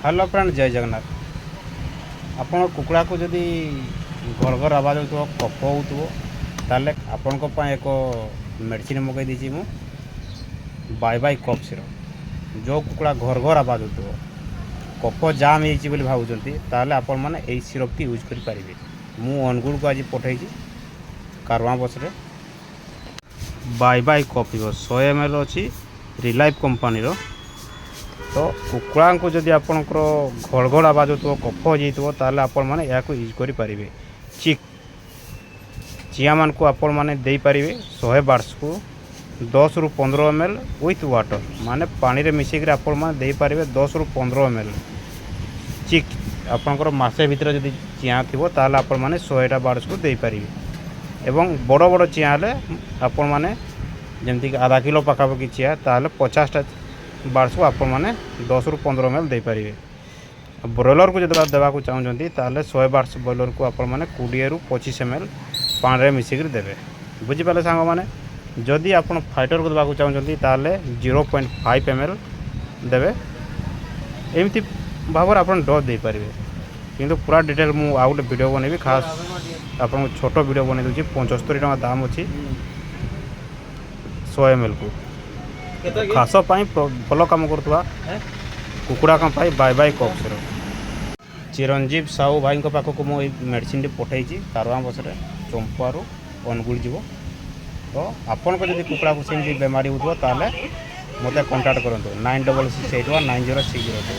Hello friend, जय जगन्नाथ। आपण कुकुड़ा को जदि घर घर आवाज हो कफ हो ताले आपण एक मेडिसिन मगई देछि मु बाय बाय कफ सिरप। जो कुकुड़ा घर घर आवाज हो कफ जाम हो भावुंट ताले आपण मैंने यही सिरप की यूज करें। मु अनुगुल को आज पठे कारवा बस रे बाय बाय कफ 100 ml अच्छी रिलाइफ कंपनी रो। तो कुकुड़ा को जदि आपणकर घड़ आवाज हो कफ हो ताले आपण मैंने या यूज करें। चिया मान को आपण मैंने दे पारे 100 बार्स को 10 ରୁ 15 ml विथ वाटर माने पानी रे मिसेक आपण मैंने दे पारे 10 ରୁ 15 ml चिक आपणकर मासे भितर जदि चिया थी ताले आपण मैंने 100 बार्स को दे पारे। एवं बड़ बड़ चिया हेले आपण मैंने जमती आधा किलो पखापाखि चिया ताले 50टा बार्स को आपण मैंने 10 ରୁ 15 ml दे पारे। ब्रॉयलर को जब देवाक चाहते ताले 100 बार्स ब्रॉयलर को आपण मैंने 20 ରୁ 25 ml पानी मिसिक देवे। बुझिपारे सांग मैंने जदि आप फाइटर को देवाक चाहते ताले 0.5 ml देवे। एमती भाव आप डोज दे पारे। किंतु पूरा डिटेल मु आउ गोटे वीडियो बनैबी खास आपन छोट वीडियो बनै दूची 75 टका दाम अच्छी 100 ml को खास भल कम करवा कुकुड़ा कम bye bye cough syrup. Chiranjeev Sahu भाई पाखक मुझे मेडिसिन पठे कारवा बस रे चंपारू अनुगुल जीव। तो आपन को जब कुकुड़ा को सेमती बेमारी हो ताले मत कंटाक्ट करूँ 9681906002।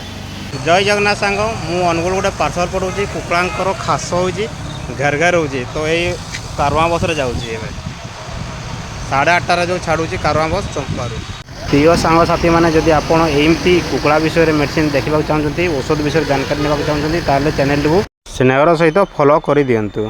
जय जगन्नाथ सांग मु अनुगुल गोटे पार्सल पठाऊँ कुकुड़ा खास हो घेर घेर हो। तो ये कारवा बस रे जाऊँगी 8:30 जो छाड़ू कारवा बस चंपारू। प्रिय सांगसाथी मैंने जदि आपण एमती कुकुड़ा विषय मेडिसिन देखा चाहते औषध विषय जानकारी नेबाक चाहते ताले चैनल को स्नेहर सहित फॉलो कर दियंतु।